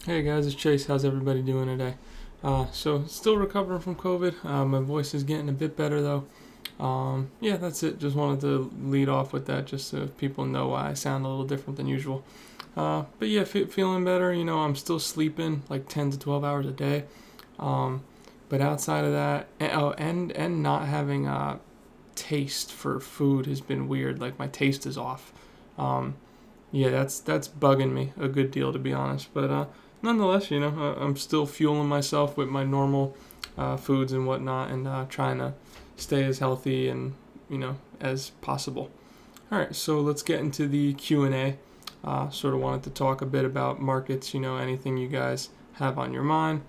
Hey guys, it's Chase. How's everybody doing today? So still recovering from COVID. My voice is getting a bit better though. Yeah, that's it. Just wanted to lead off with that just so people know why I sound a little different than usual. But yeah, feeling better. I'm still sleeping like 10 to 12 hours a day. Um, but outside of that, and not having taste for food has been weird. Like my taste is off. Um, yeah, that's bugging me a good deal to be honest. But nonetheless, I'm still fueling myself with my normal foods and whatnot, and trying to stay as healthy and as possible. All right, so let's get into the Q&A. Sort of wanted to talk a bit about markets. Anything you guys have on your mind.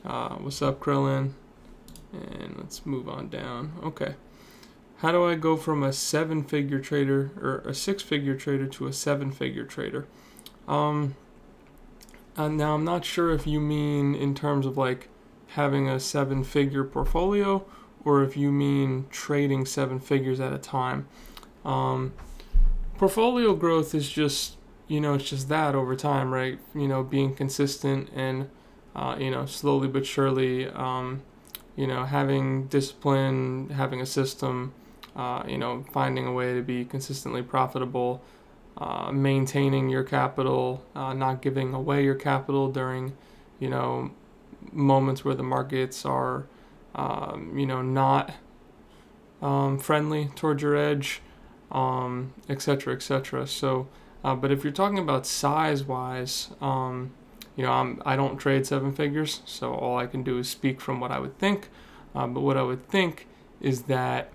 What's up, Krillin? And let's move on down. Okay. How do I go from a seven-figure trader or a six-figure trader to a seven-figure trader? Now, I'm not sure if you mean in terms of like having a seven-figure portfolio or if you mean trading seven figures at a time. Portfolio growth is just, it's just that over time, right? Being consistent and, slowly but surely, having discipline, having a system, finding a way to be consistently profitable, maintaining your capital, not giving away your capital during, moments where the markets are, not friendly towards your edge, et cetera, et cetera. So, but if you're talking about size-wise, I don't trade seven figures, so all I can do is speak from what I would think. But what I would think is that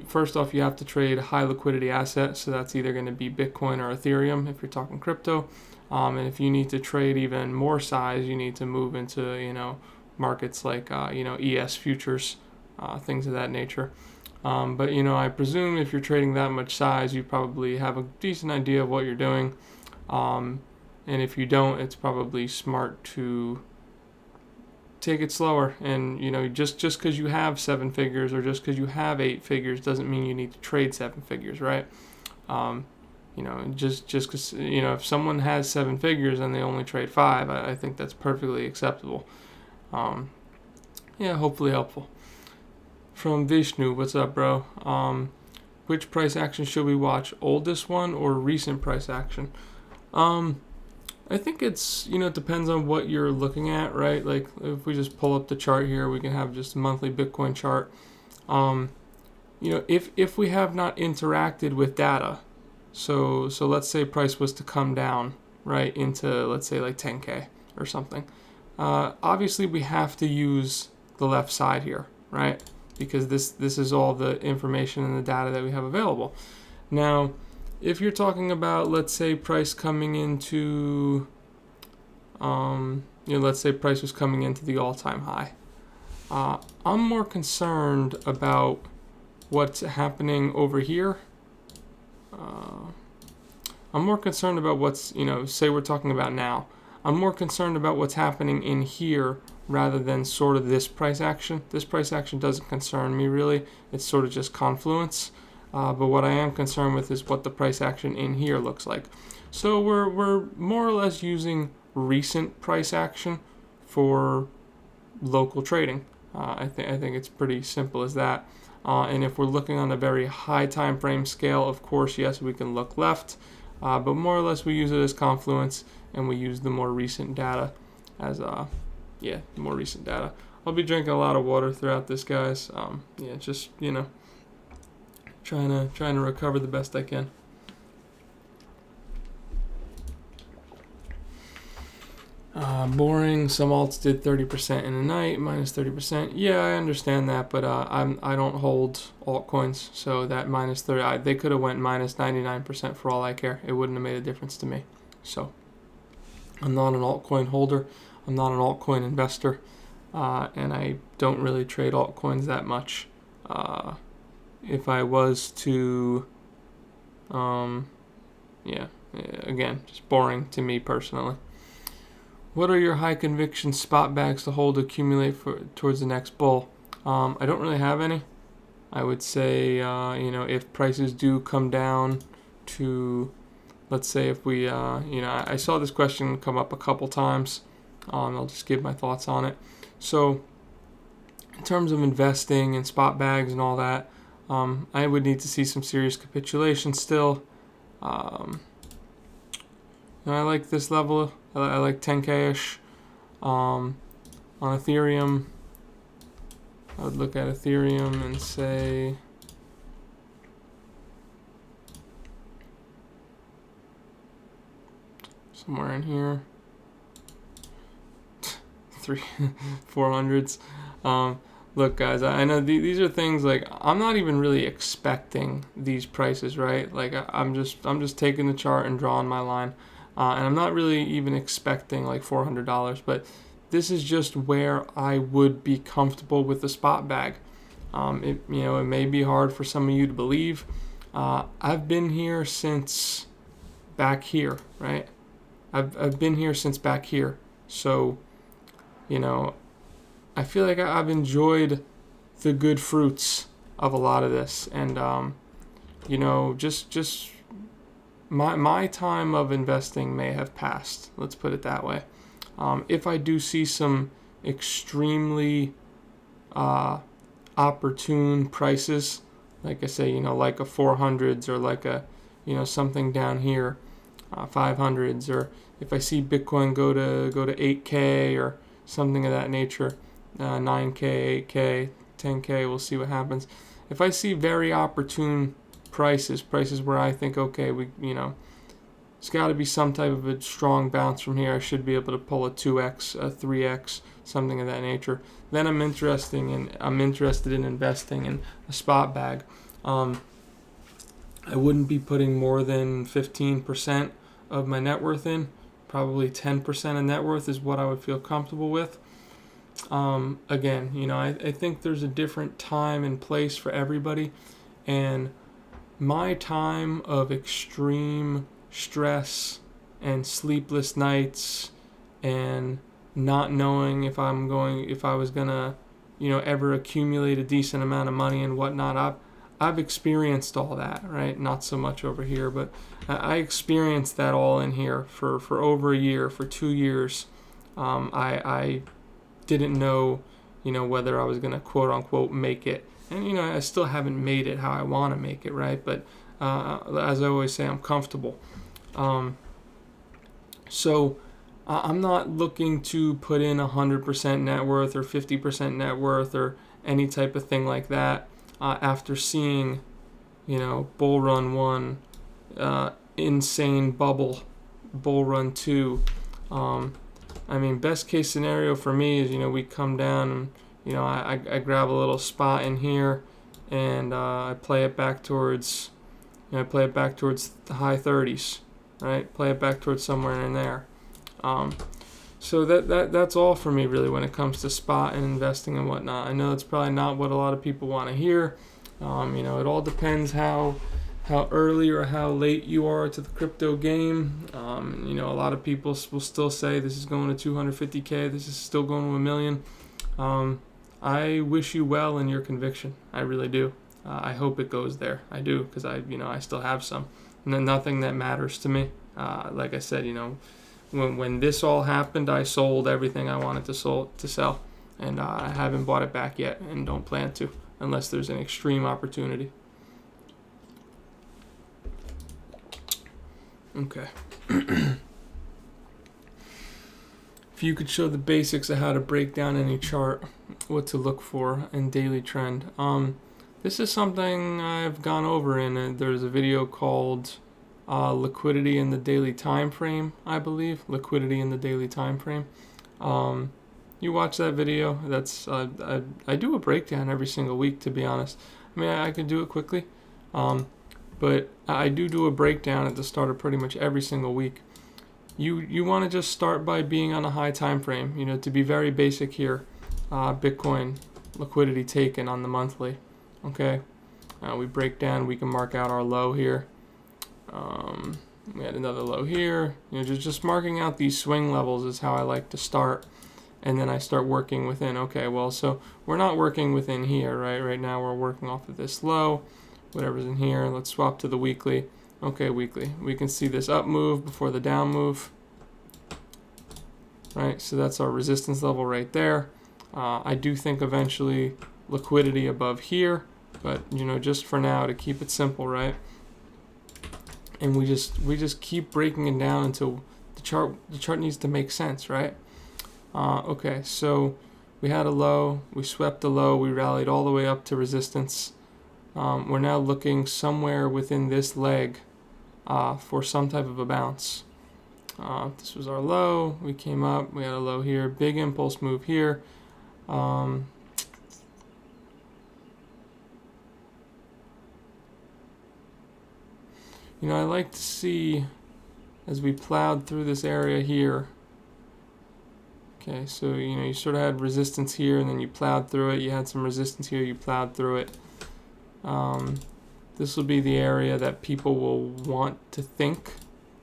first off, you have to trade a high liquidity asset, so that's either going to be Bitcoin or Ethereum if you're talking crypto. And if you need to trade even more size, you need to move into markets like ES futures, things of that nature. But I presume if you're trading that much size, you probably have a decent idea of what you're doing. And if you don't, it's probably smart to take it slower. And just because you have seven figures or just because you have eight figures doesn't mean you need to trade seven figures, right? Just because if someone has seven figures and they only trade five, I think that's perfectly acceptable. Hopefully helpful. From Vishnu, what's up, bro? Which price action should we watch? Oldest one or recent price action? I think it's, it depends on what you're looking at, right? Like if we just pull up the chart here, we can have just a monthly Bitcoin chart. If we have not interacted with data, so let's say price was to come down, right, into let's say like 10K or something. Obviously we have to use the left side here, right? Because this is all the information and the data that we have available. Now, if you're talking about, let's say, price coming into, let's say price was coming into the all-time high. I'm more concerned about what's happening over here. I'm more concerned about what's, say we're talking about now. I'm more concerned about what's happening in here rather than sort of this price action. This price action doesn't concern me really. It's sort of just confluence. But what I am concerned with is what the price action in here looks like. So we're more or less using recent price action for local trading. I think it's pretty simple as that. And if we're looking on a very high time frame scale, of course, yes, we can look left. But more or less we use it as confluence, and we use the more recent data as the more recent data. I'll be drinking a lot of water throughout this, guys. Just trying to recover the best I can. Boring. Some alts did 30% in a night, minus 30%. Yeah, I understand that, but I don't hold altcoins, so that minus 30, they could have went minus 99% for all I care. It wouldn't have made a difference to me. So I'm not an altcoin holder. I'm not an altcoin investor, and I don't really trade altcoins that much. If I was to, again, just boring to me personally. What are your high conviction spot bags to hold to accumulate towards the next bull? I don't really have any. I would say, if prices do come down to let's say if we, I saw this question come up a couple times. I'll just give my thoughts on it. So in terms of investing in spot bags and all that, I would need to see some serious capitulation still. I like this level. I like 10K-ish. On Ethereum, I would look at Ethereum and say somewhere in here, 400s. Look, guys, I know these are things like I'm not even really expecting these prices, right? Like I'm just taking the chart and drawing my line, and I'm not really even expecting like $400, but this is just where I would be comfortable with the spot bag. It may be hard for some of you to believe. I've been here since back here, right? I've been here since back here, so I feel like I've enjoyed the good fruits of a lot of this, and just my time of investing may have passed. Let's put it that way. If I do see some extremely opportune prices, like I say, like a 400s or like a something down here, 500s, or if I see Bitcoin go to 8K or something of that nature, 9K, 8K, 10K, we'll see what happens. If I see very opportune prices where I think, okay, it's got to be some type of a strong bounce from here, I should be able to pull a 2x, a 3x, something of that nature, then I'm interested in investing in a spot bag. I wouldn't be putting more than 15% of my net worth in. Probably 10% of net worth is what I would feel comfortable with. Again, I think there's a different time and place for everybody, and my time of extreme stress and sleepless nights and not knowing if I was gonna ever accumulate a decent amount of money and whatnot, I've experienced all that, right? Not so much over here, but I experienced that all in here for over a year, for 2 years. I didn't know, whether I was going to quote unquote make it. And, I still haven't made it how I want to make it, right? But as I always say, I'm comfortable. So I'm not looking to put in 100% net worth or 50% net worth or any type of thing like that. After seeing, Bull Run 1, insane bubble, Bull Run 2. Best case scenario for me is, we come down and, I grab a little spot in here and I play it back towards, the high 30s, right? Play it back towards somewhere in there. So that's all for me really when it comes to spot and investing and whatnot. I know it's probably not what a lot of people want to hear. It all depends how early or how late you are to the crypto game. A lot of people will still say this is going to 250K, this is still going to $1 million. I wish you well in your conviction. I really do. I hope it goes there. I do, because I still have some. And then nothing that matters to me. Like I said, when this all happened, I sold everything I wanted to sell, and I haven't bought it back yet, and don't plan to, unless there's an extreme opportunity. Okay. If you could show the basics of how to break down any chart, what to look for in daily trend. This is something I've gone over in. There's a video called Liquidity in the Daily Time Frame, I believe. Liquidity in the Daily Time Frame. You watch that video. That's I do a breakdown every single week, to be honest. I could do it quickly, but I do a breakdown at the start of pretty much every single week. You want to just start by being on a high time frame. To be very basic here, Bitcoin liquidity taken on the monthly. Okay, we break down. We can mark out our low here. We had another low here. Just marking out these swing levels is how I like to start, and then I start working within. Okay, well, so we're not working within here, right? Right now we're working off of this low, whatever's in here. Let's swap to the weekly. Okay, weekly. We can see this up move before the down move. Right, so that's our resistance level right there. I do think eventually liquidity above here, but you know, just for now to keep it simple, right? And we just keep breaking it down until the chart needs to make sense, right? Okay, so we had a low, we swept the low, we rallied all the way up to resistance. We're now looking somewhere within this leg for some type of a bounce. This was our low, we came up, we had a low here, big impulse move here. You know, I like to see as we plowed through this area here. Okay, so you know, you sort of had resistance here and then you plowed through it, you had some resistance here, you plowed through it. This will be the area that people will want to think.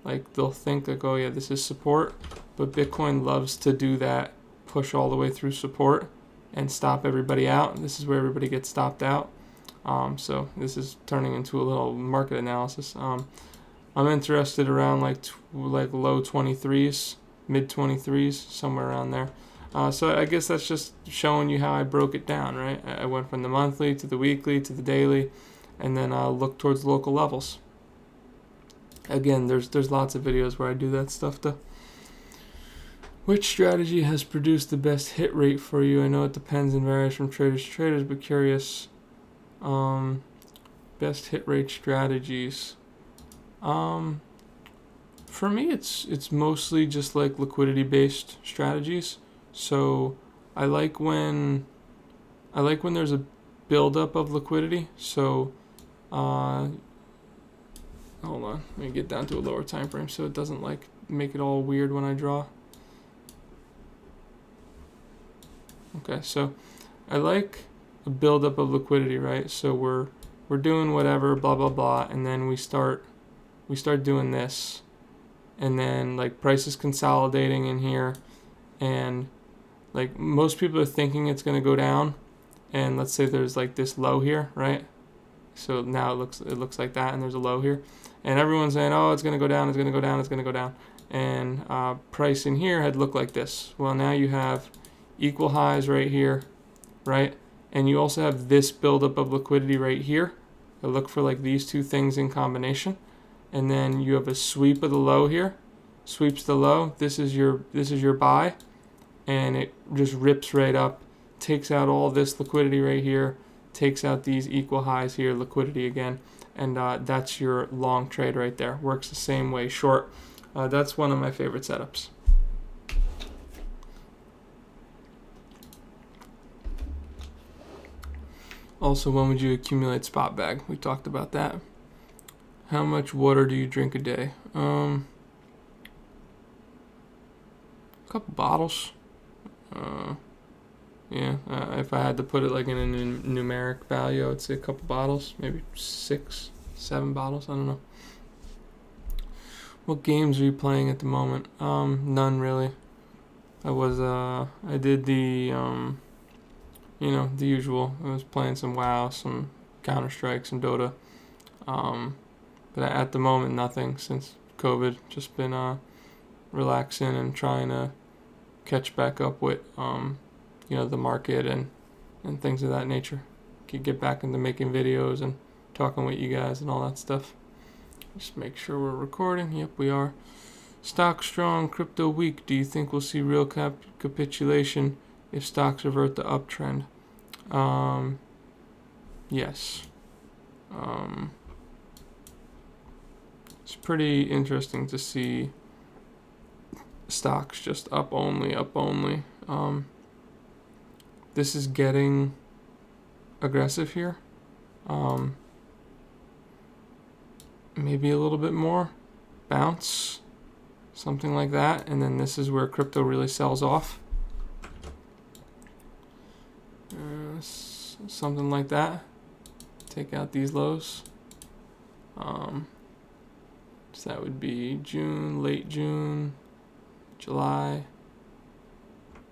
Like they'll think like, oh yeah, this is support, but Bitcoin loves to do that, push all the way through support and stop everybody out. This is where everybody gets stopped out. So this is turning into a little market analysis. I'm interested around like low 23s, mid 23s, somewhere around there. So I guess that's just showing you how I broke it down, right? I went from the monthly to the weekly to the daily, and then I'll look towards local levels. Again, there's lots of videos where I do that stuff though. Which strategy has produced the best hit rate for you? I know it depends and varies from traders to traders, but curious. Best hit rate strategies. For me, it's mostly just like liquidity based strategies. So I like when there's a buildup of liquidity. So hold on, let me get down to a lower time frame so it doesn't like make it all weird when I draw. Okay, so I like a buildup of liquidity, right? So we're doing whatever, blah blah blah, and then we start doing this, and then like price is consolidating in here, and like most people are thinking it's going to go down, and let's say there's like this low here, right? So now it looks like that, and there's a low here, and everyone's saying, oh, it's going to go down, it's going to go down, it's going to go down, and price in here had looked like this. Well, now you have equal highs right here, right? And you also have this buildup of liquidity right here. I look for like these two things in combination, and then you have a sweep of the low here, sweeps the low. This is your buy, and it just rips right up, takes out all this liquidity right here, takes out these equal highs here, liquidity again, and that's your long trade right there. Works the same way, short. That's one of my favorite setups. Also, when would you accumulate spot bag? We talked about that. How much water do you drink a day? A couple bottles. Yeah, if I had to put it like in a numeric value, I would say a couple bottles, maybe 6, 7 bottles. I don't know. What games are you playing at the moment? None really. I did the the usual. I was playing some WoW, some Counter-Strike, some Dota. But at the moment, nothing since COVID. Just been relaxing and trying to catch back up with the market and things of that nature. Could get back into making videos and talking with you guys and all that stuff. Just make sure we're recording. Yep, we are. Stock strong, crypto weak. Do you think we'll see real capitulation if stocks revert the uptrend? Yes. It's pretty interesting to see stocks just up only. This is getting aggressive here. Maybe a little bit more. Bounce. Something like that. And then this is where crypto really sells off. Something like that. Take out these lows. So that would be June, late June, July.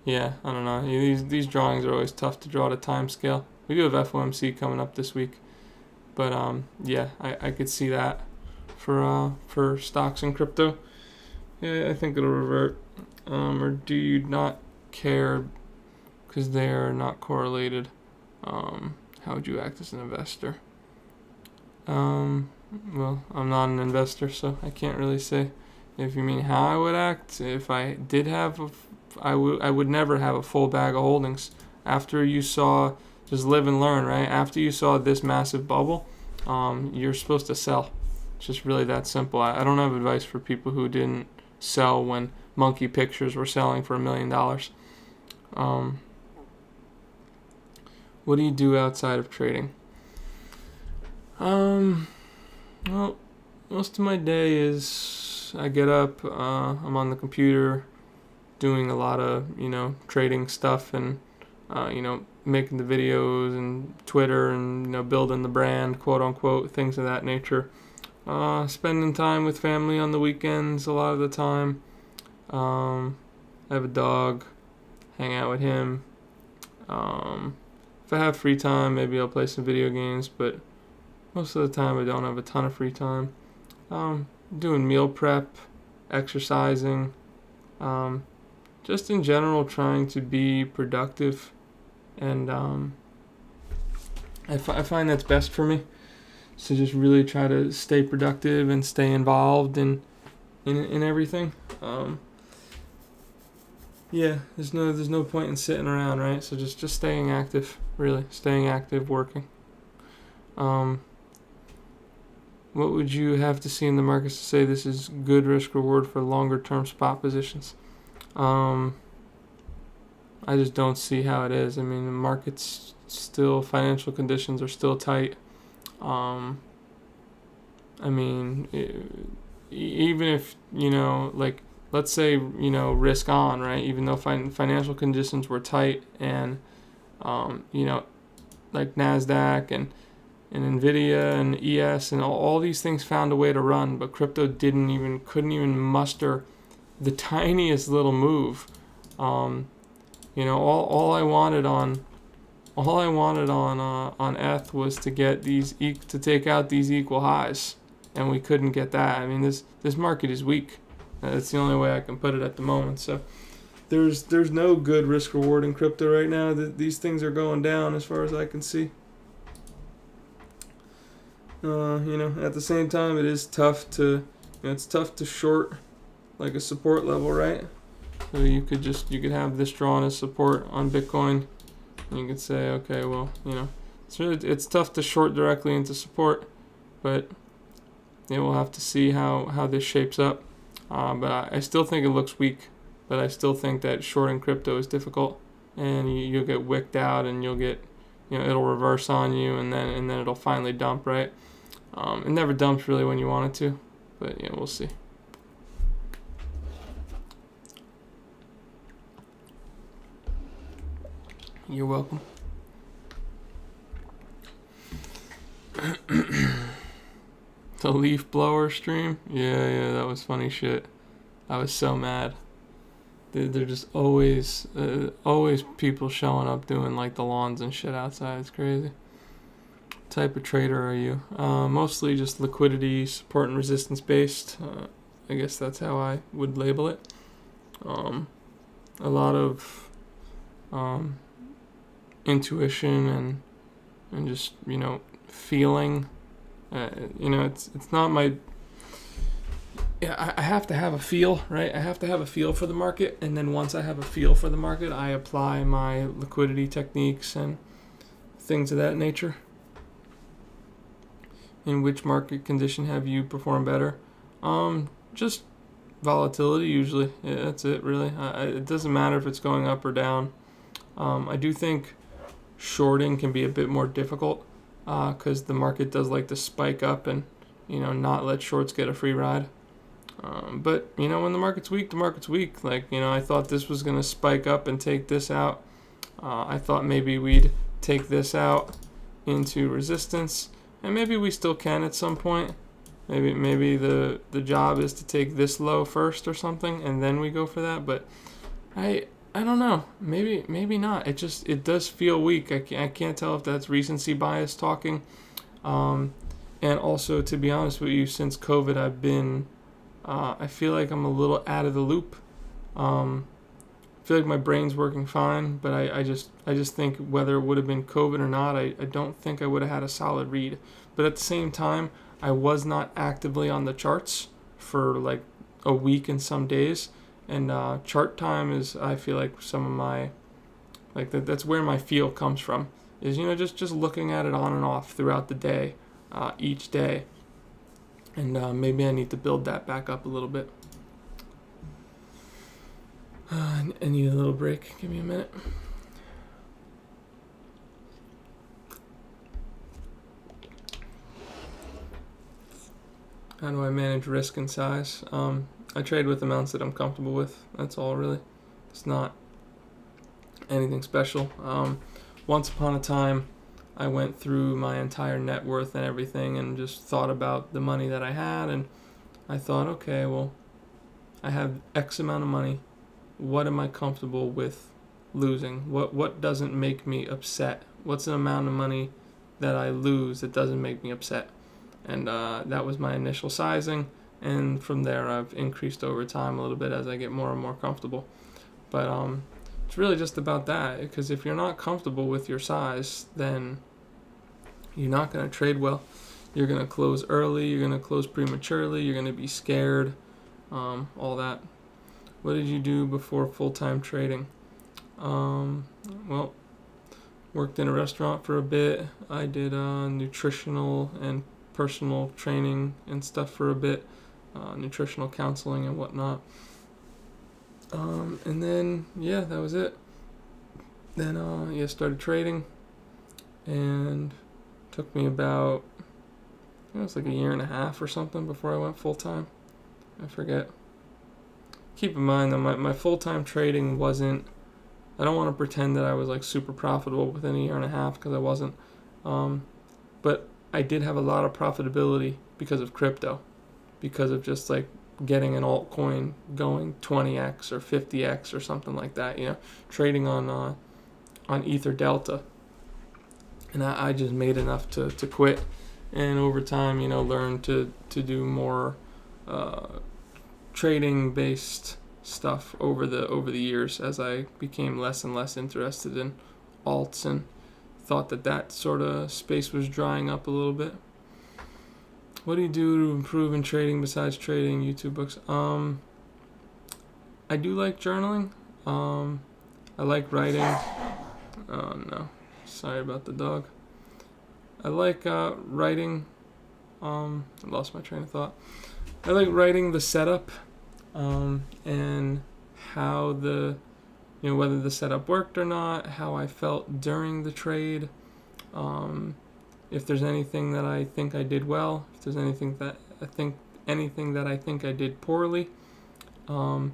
Yeah, I don't know. These drawings are always tough to draw at a time scale. We do have FOMC coming up this week, but yeah, I could see that. for stocks and crypto? Yeah, I think it'll revert. Or do you not care because they are not correlated? How would you act as an investor? Well, I'm not an investor, so I can't really say. If you mean how I would act, if I did have, I would never have a full bag of holdings. After you saw, just live and learn, right? After you saw this massive bubble, you're supposed to sell. It's just really that simple. I don't have advice for people who didn't sell when Monkey Pictures were selling for $1 million. What do you do outside of trading? Well, most of my day is I get up, I'm on the computer doing a lot of, trading stuff and, making the videos and Twitter and, building the brand, quote unquote, things of that nature. Spending time with family on the weekends a lot of the time. I have a dog, hang out with him. If I have free time, maybe I'll play some video games, but most of the time I don't have a ton of free time. Doing meal prep, exercising, just in general trying to be productive, and I find that's best for me. So just really try to stay productive and stay involved in everything. There's no point in sitting around, right? So just staying active, really staying active, working. What would you have to see in the markets to say this is good risk reward for longer term spot positions? I just don't see how it is. I mean, the market's still, financial conditions are still tight. Even if, let's say, risk on, right? Even though financial conditions were tight and, like NASDAQ and Nvidia and ES and all these things found a way to run, but crypto couldn't even muster the tiniest little move. All I wanted on ETH was to get to take out these equal highs, and we couldn't get that. I mean, this market is weak. That's the only way I can put it at the moment. So there's no good risk reward in crypto right now. These things are going down as far as I can see. At the same time, it is tough to short like a support level, right? So you could have this drawn as support on Bitcoin, and you could say, okay, well, it's tough to short directly into support, but we'll have to see how this shapes up. But I still think it looks weak, but I still think that shorting crypto is difficult, and you'll get wicked out, and you'll get, it'll reverse on you, and then it'll finally dump, right? It never dumps really when you want it to, but we'll see. You're welcome. The leaf blower stream? Yeah, that was funny shit. I was so mad. They're just always people showing up doing like the lawns and shit outside. It's crazy. What type of trader are you? Mostly just liquidity, support and resistance based. I guess that's how I would label it. A lot of intuition and just feeling. It's not my. I have to have a feel, right? I have to have a feel for the market, and then once I have a feel for the market, I apply my liquidity techniques and things of that nature. In which market condition have you performed better? Just volatility usually. Yeah, that's it really. It doesn't matter if it's going up or down. I do think shorting can be a bit more difficult because the market does like to spike up and not let shorts get a free ride. But when the market's weak, the market's weak. Like I thought this was gonna spike up and take this out. I thought maybe we'd take this out into resistance, and maybe we still can at some point. Maybe the job is to take this low first or something, and then we go for that. But I don't know. Maybe not. It does feel weak. I can't tell if that's recency bias talking. And And also, to be honest with you, since COVID, I feel like I'm a little out of the loop. I feel like my brain's working fine, but I just think whether it would have been COVID or not, I don't think I would have had a solid read. But at the same time, I was not actively on the charts for like a week and some days. And chart time is, I feel like, some of my, like that's where my feel comes from, is, just looking at it on and off throughout the day, each day. And maybe I need to build that back up a little bit. I need a little break. Give me a minute. How do I manage risk and size? I trade with amounts that I'm comfortable with. That's all, really. It's not anything special. Once upon a time, I went through my entire net worth and everything and just thought about the money that I had, and I thought, okay, well, I have X amount of money. What am I comfortable with losing? What doesn't make me upset? What's an amount of money that I lose that doesn't make me upset? And that was my initial sizing, and from there I've increased over time a little bit as I get more and more comfortable. But it's really just about that, because if you're not comfortable with your size, then you're not going to trade well. You're going to close early, you're going to close prematurely, you're going to be scared, all that. What did you do before full-time trading? Well, worked in a restaurant for a bit. I did nutritional and personal training and stuff for a bit, nutritional counseling and whatnot. And then, that was it. Then, started trading, and took me about, it was like a year and a half or something before I went full-time. I forget. Keep in mind that my full-time trading wasn't, I don't want to pretend that I was like super profitable within a year and a half, because I wasn't. But I did have a lot of profitability because of crypto, because of just like getting an altcoin going 20x or 50x or something like that, trading on Ether Delta. And I just made enough to quit, and over time, learned to do more trading based stuff over the years, as I became less and less interested in alts and thought that sort of space was drying up a little bit. What do you do to improve in trading besides trading? YouTube books. I do like journaling. I like writing. Oh no, sorry about the dog. I like writing. I lost my train of thought. I like writing the setup, and how whether the setup worked or not, how I felt during the trade, if there's anything that I think I did well, if there's anything that I think I did poorly, and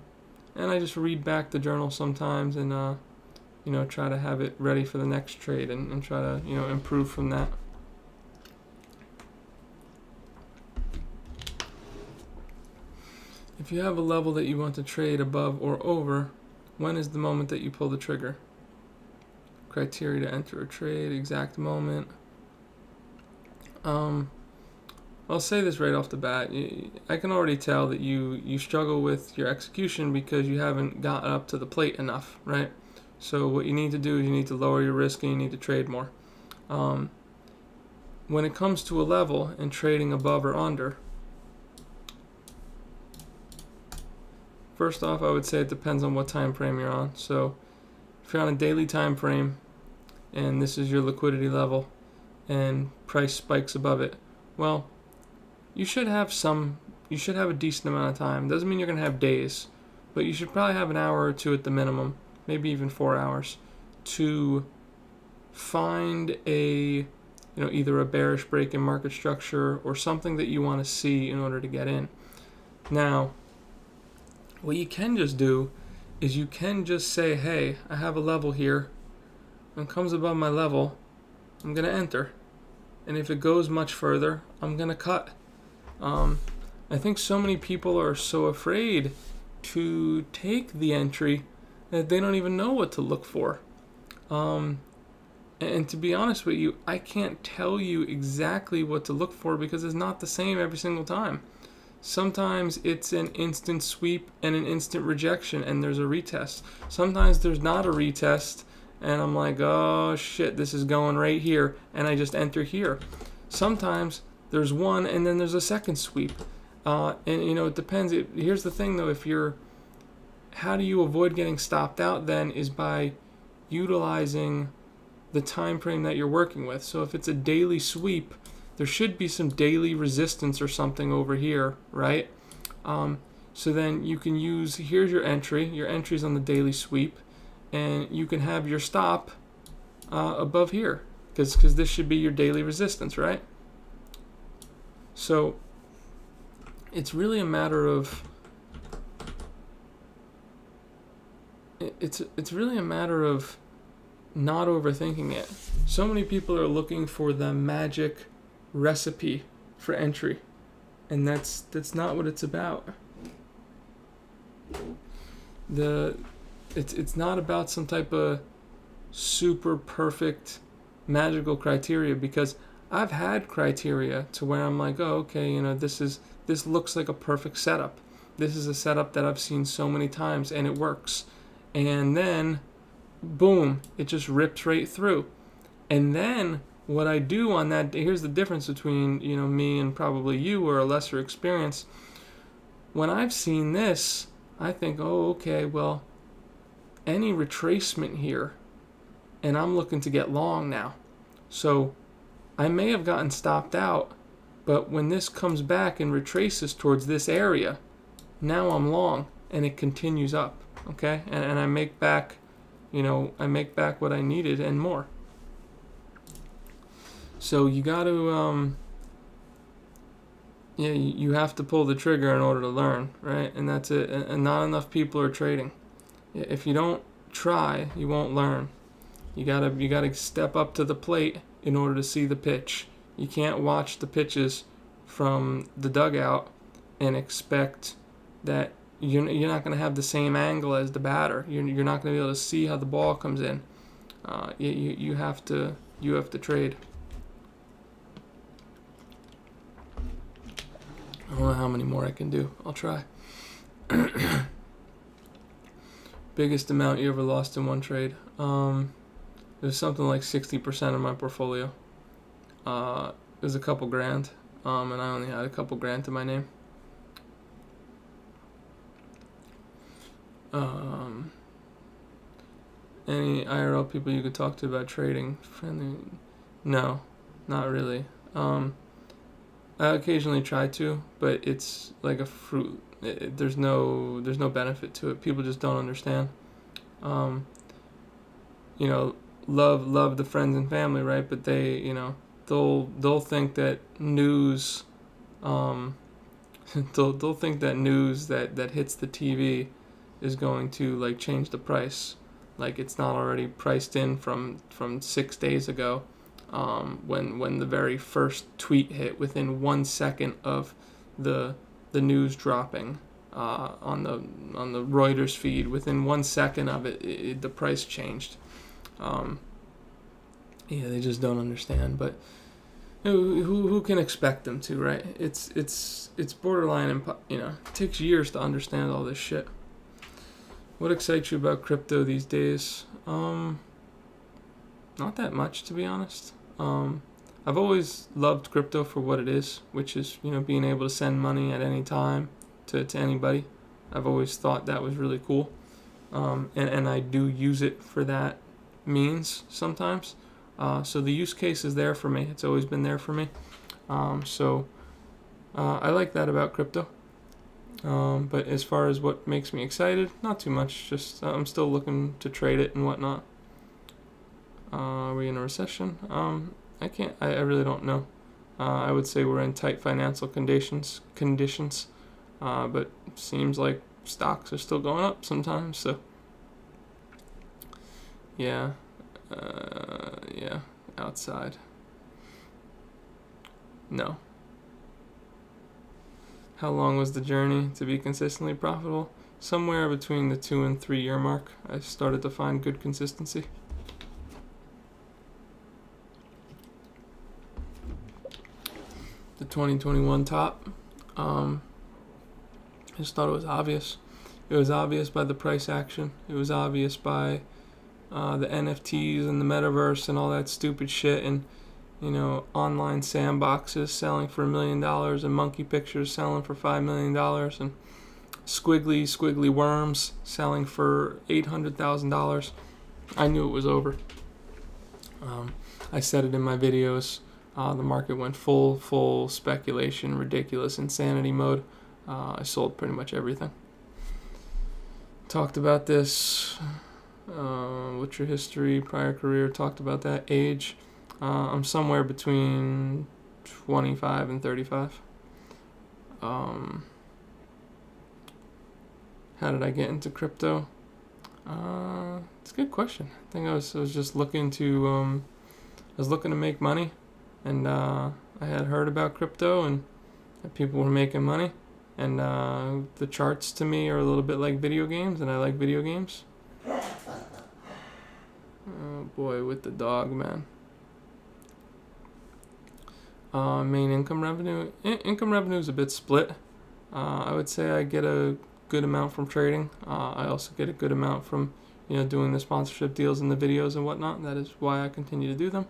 I just read back the journal sometimes and try to have it ready for the next trade and try to improve from that. If you have a level that you want to trade above or over, when is the moment that you pull the trigger? Criteria to enter a trade, exact moment. I'll say this right off the bat. I can already tell that you struggle with your execution because you haven't gotten up to the plate enough, right? So what you need to do is you need to lower your risk and you need to trade more. When it comes to a level and trading above or under, first off, I would say it depends on what time frame you're on. So if you're on a daily time frame and this is your liquidity level and price spikes above it, well, you should have a decent amount of time. Doesn't mean you're going to have days, but you should probably have an hour or two at the minimum, maybe even 4 hours, to find either a bearish break in market structure or something that you want to see in order to get in. Now, what you can just do is you can just say, hey, I have a level here. When it comes above my level, I'm going to enter. And if it goes much further, I'm going to cut. I think so many people are so afraid to take the entry that they don't even know what to look for. And to be honest with you, I can't tell you exactly what to look for because it's not the same every single time. Sometimes it's an instant sweep and an instant rejection and there's a retest. Sometimes there's not a retest and I'm like, oh shit, this is going right here, and I just enter here. Sometimes there's one and then there's a second sweep. And it depends. Here's the thing though, how do you avoid getting stopped out then is by utilizing the time frame that you're working with. So if it's a daily sweep, there should be some daily resistance or something over here, right? So then you can use, here's your entry's on the daily sweep, and you can have your stop above here, because this should be your daily resistance, right? So it's really a matter of, it's really a matter of not overthinking it. So many people are looking for the magic recipe for entry, and that's not what it's about. It's not about some type of super perfect magical criteria, because I've had criteria to where I'm like, oh, okay, this looks like a perfect setup. This is a setup that I've seen so many times and it works. And then boom, it just rips right through. And then what I do on that, here's the difference between, me and probably you or a lesser experience. When I've seen this, I think, oh, okay, well, any retracement here, and I'm looking to get long now. So I may have gotten stopped out, but when this comes back and retraces towards this area, now I'm long, and it continues up, okay? And I make back, what I needed and more. So you got to, you have to pull the trigger in order to learn, right? And that's it. And not enough people are trading. If you don't try, you won't learn. You gotta step up to the plate in order to see the pitch. You can't watch the pitches from the dugout and expect that you're not going to have the same angle as the batter. You're not going to be able to see how the ball comes in. You have to trade. I don't know how many more I can do. I'll try. Biggest amount you ever lost in one trade? It was something like 60% of my portfolio. It was a couple grand, and I only had a couple grand to my name. Any IRL people you could talk to about trading? Friendly? No, not really. I occasionally try to, but it's like a fruit. There's no benefit to it. People just don't understand. Love the friends and family, right? But they, they'll think that news, they'll think that news that hits the TV is going to like change the price. Like it's not already priced in from 6 days ago. When the very first tweet hit, within 1 second of the news dropping on the Reuters feed, within 1 second of it the price changed. They just don't understand. But who can expect them to, right? It's borderline. It takes years to understand all this shit. What excites you about crypto these days? Not that much, to be honest. I've always loved crypto for what it is, which is, being able to send money at any time to anybody. I've always thought that was really cool. And I do use it for that means sometimes. So the use case is there for me. It's always been there for me. So I like that about crypto. But as far as what makes me excited, not too much. Just I'm still looking to trade it and whatnot. Are we in a recession? I really don't know. I would say we're in tight financial conditions. But it seems like stocks are still going up sometimes. So yeah, outside. No. How long was the journey to be consistently profitable? Somewhere between the 2 and 3 year mark, I started to find good consistency. 2021 top. I just thought it was obvious. It was obvious by the price action. It was obvious by the NFTs and the metaverse and all that stupid shit, and online sandboxes selling for $1 million, and monkey pictures selling for $5 million, and squiggly worms selling for $800,000. I knew it was over. I said it in my videos. The market went full speculation, ridiculous insanity mode. I sold pretty much everything. Talked about this. What's your history, prior career? Talked about that. Age. I'm somewhere between 25 and 35. How did I get into crypto? It's a good question. I think I was just looking to make money, and I had heard about crypto and that people were making money, and the charts to me are a little bit like video games, and I like video games. Oh boy, with the dog, man. Main income revenue. Income revenue is a bit split. I would say I get a good amount from trading. I also get a good amount from doing the sponsorship deals and the videos and whatnot. That is why I continue to do them.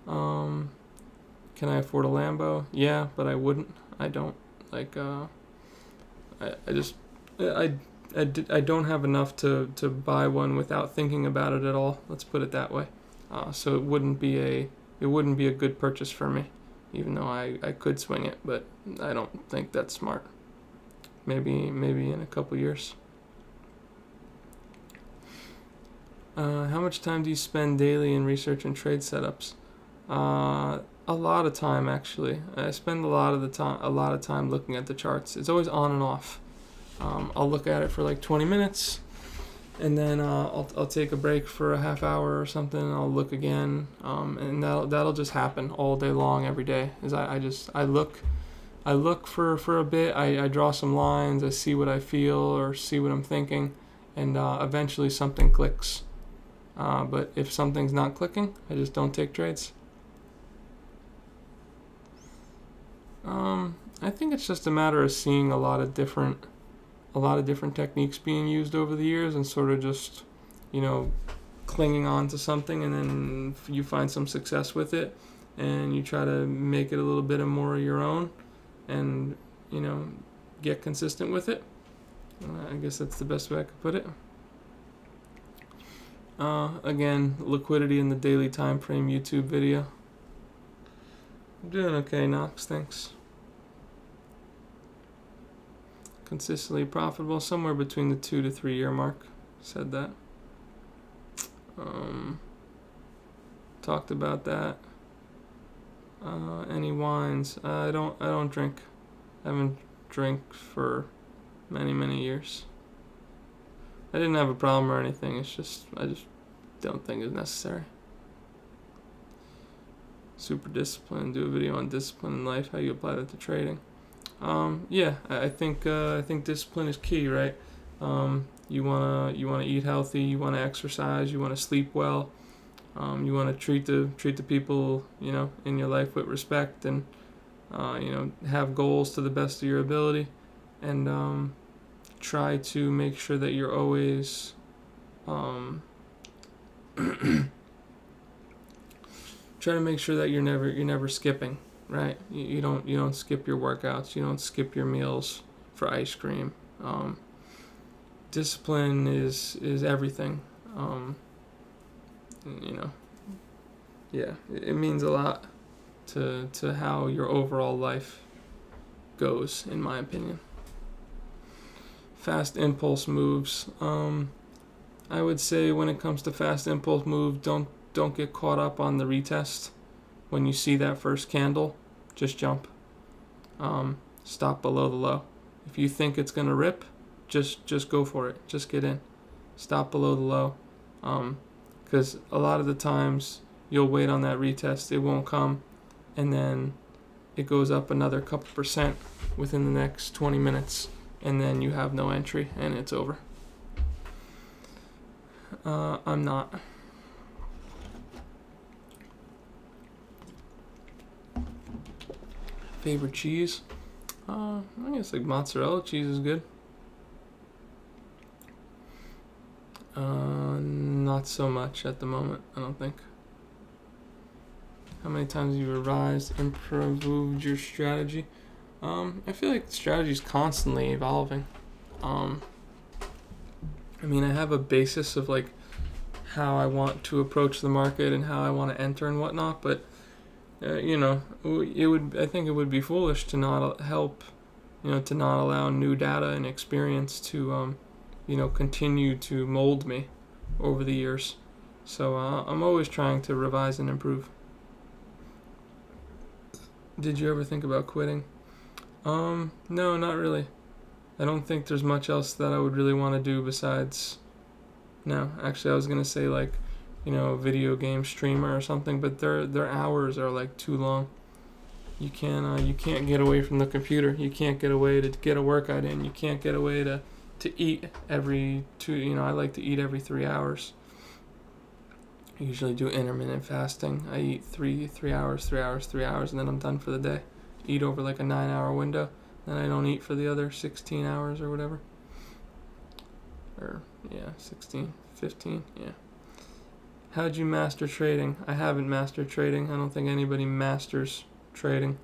Can I afford a Lambo? Yeah, but I wouldn't. I don't. I don't have enough to buy one without thinking about it at all. Let's put it that way. So it wouldn't be a good purchase for me, even though I could swing it, but I don't think that's smart. Maybe in a couple years. How much time do you spend daily in research and trade setups? A lot of time, actually. I spend a lot of time looking at the charts. It's always on and off. I'll look at it for like 20 minutes, and then I'll take a break for a half hour or something, and I'll look again, and that'll just happen all day long, every day. I look for a bit. I draw some lines. I see what I feel or see what I'm thinking, and eventually something clicks. But if something's not clicking, I just don't take trades. I think it's just a matter of seeing a lot of different techniques being used over the years, and sort of just, clinging on to something, and then you find some success with it, and you try to make it a little bit more of your own, and, get consistent with it. I guess that's the best way I could put it. Again, liquidity in the daily time frame YouTube video. I'm doing okay, Knox, thanks. Consistently profitable, somewhere between the 2 to 3 year mark. Said that. Talked about that. Any wines? I don't drink. I haven't drank for many years. I didn't have a problem or anything. It's just I just don't think it's necessary. Super discipline. Do a video on discipline in life. How you apply that to trading. I think discipline is key, right? You wanna eat healthy. You wanna exercise. You wanna sleep well. You wanna treat the people in your life with respect, and have goals to the best of your ability, and try to make sure that you're always try to make sure that you're never skipping, right? You don't skip your workouts, you don't skip your meals for ice cream. Discipline is everything. It means a lot to how your overall life goes, in my opinion. Fast impulse moves. I would say when it comes to fast impulse move, don't get caught up on the retest. When you see that first candle, just jump. Stop below the low. If you think it's gonna rip, just go for it. Just get in. Stop below the low. Because a lot of the times you'll wait on that retest, it won't come, and then it goes up another couple percent within the next 20 minutes, and then you have no entry and it's over. I'm not. Favorite cheese? I guess like mozzarella cheese is good. Not so much at the moment, I don't think. How many times have you revised, improved your strategy? I feel like strategy is constantly evolving. I have a basis of like how I want to approach the market and how I want to enter and whatnot, but I think it would be foolish to not to not allow new data and experience to, continue to mold me over the years. So I'm always trying to revise and improve. Did you ever think about quitting? No, not really. I don't think there's much else that I would really want to do besides. No, actually, I was gonna say like, video game streamer or something, but their hours are like too long. You can't get away from the computer. You can't get away to get a workout in. You can't get away to eat every two. I like to eat every 3 hours. I usually do intermittent fasting. I eat 3 hours, 3 hours, 3 hours, and then I'm done for the day. Eat over like a 9-hour window. Then I don't eat for the other 16 hours or whatever. 16, 15, yeah. How'd you master trading? I haven't mastered trading. I don't think anybody masters trading.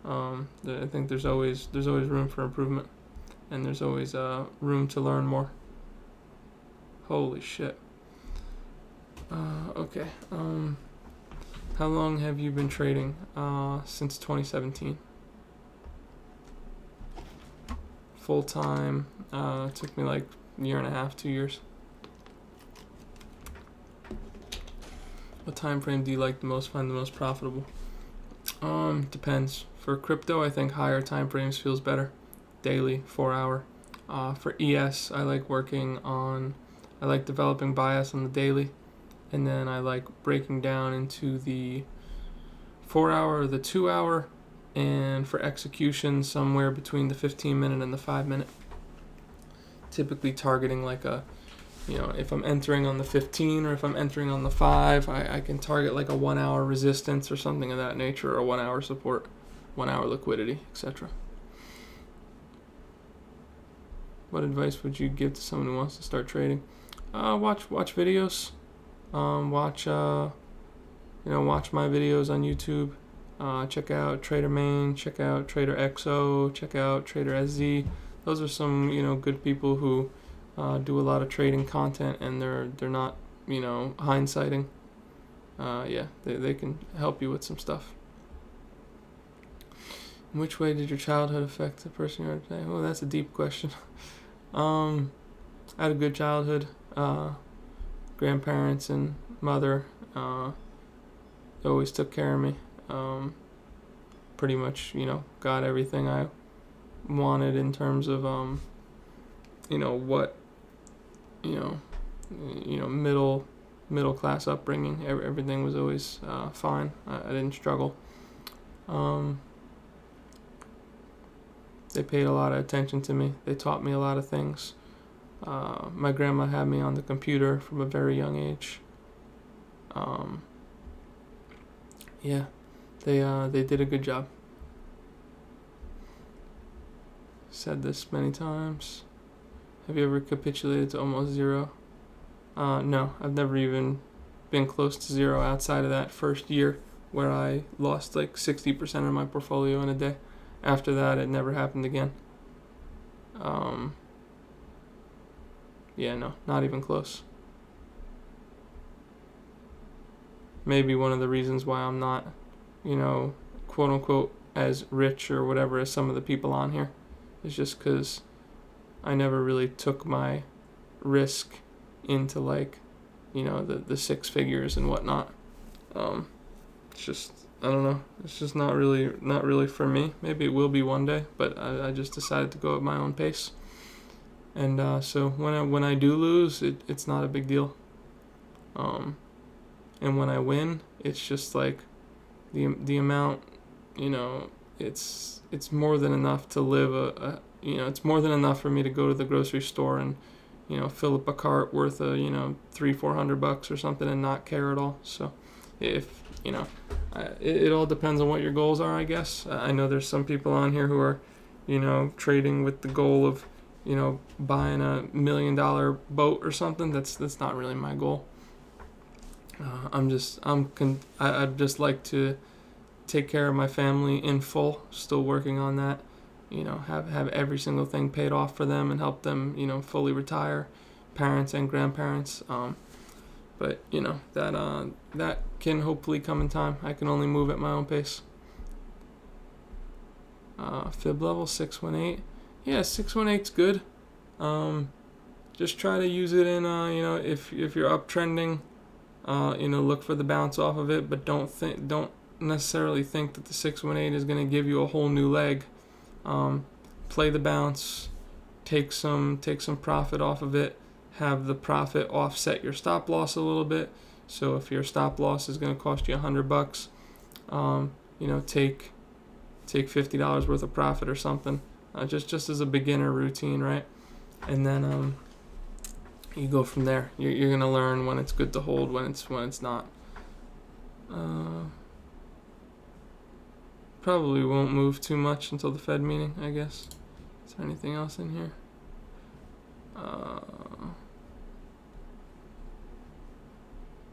I think there's always room for improvement, and there's always room to learn more. Holy shit. Okay. How long have you been trading? Since 2017. Full time. Took me like a year and a half, 2 years. What time frame do you like the most? Find the most profitable? Depends. For crypto, I think higher time frames feels better. Daily, 4 hour. For ES, I like developing bias on the daily, and then I like breaking down into the 4 hour or the 2 hour, and for execution, somewhere between the 15-minute and the 5-minute. Typically targeting like if I'm entering on the 15 or if I'm entering on the 5, I can target like a 1 hour resistance or something of that nature, or a 1 hour support, 1 hour liquidity, etc. What advice would you give to someone who wants to start trading? Watch videos. Watch my videos on YouTube. Check out Trader Main, check out Trader XO, check out Trader SZ. Those are some, good people who do a lot of trading content, and they're not, hindsighting. They can help you with some stuff. In which way did your childhood affect the person you are today? Oh, that's a deep question. I had a good childhood. Grandparents and mother they always took care of me. Pretty much, got everything I wanted in terms of middle class upbringing. Everything was always fine. I didn't struggle. They paid a lot of attention to me. They taught me a lot of things. My grandma had me on the computer from a very young age. They did a good job. Said this many times. Have you ever capitulated to almost zero? No, I've never even been close to zero outside of that first year where I lost like 60% of my portfolio in a day. After that, it never happened again. No, not even close. Maybe one of the reasons why I'm not, quote unquote, as rich or whatever as some of the people on here is just because I never really took my risk into like, the six figures and whatnot. It's just, I don't know. It's just not really for me. Maybe it will be one day, but I just decided to go at my own pace. And so when I do lose, it's not a big deal. And when I win, it's just like the amount, it's more than enough to live it's more than enough for me to go to the grocery store and, fill up a cart worth of, $300-400 or something and not care at all. So If it all depends on what your goals are, I guess. I know there's some people on here who are, trading with the goal of, buying $1 million boat or something. That's not really my goal. I'd just like to take care of my family in full. Still working on that. Have every single thing paid off for them and help them, fully retire, parents and grandparents. But that can hopefully come in time. I can only move at my own pace. Fib level 618. Yeah, 618's good. Just try to use it in if you're uptrending, look for the bounce off of it, but don't necessarily think that the 618 is going to give you a whole new leg. Play the bounce, take some profit off of it. Have the profit offset your stop loss a little bit. So if your stop loss is going to cost you $100, take $50 worth of profit or something, just as a beginner routine, right? And then you go from there. You're going to learn when it's good to hold, when it's not. Probably won't move too much until the Fed meeting, I guess. Is there anything else in here?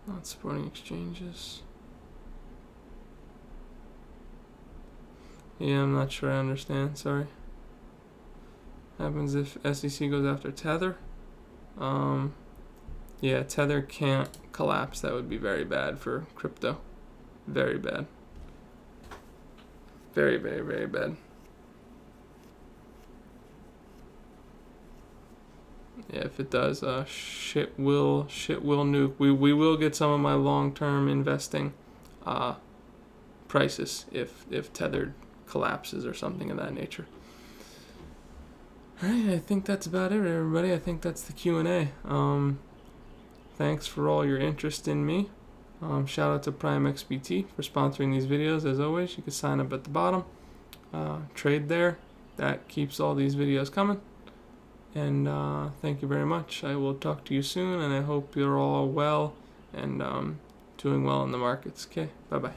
Not supporting exchanges. Yeah, I'm not sure I understand. Sorry. Happens if SEC goes after Tether. Yeah, Tether can't collapse. That would be very bad for crypto. Very bad. Very, very, very bad. Yeah, if it does, shit will nuke. We will get some of my long-term investing prices if Tethered collapses or something of that nature. All right, I think that's about it, everybody. I think that's the Q&A. Thanks for all your interest in me. Shout out to Prime XBT for sponsoring these videos. As always, you can sign up at the bottom. Trade there. That keeps all these videos coming. And thank you very much. I will talk to you soon, and I hope you're all well and doing well in the markets. Okay, bye-bye.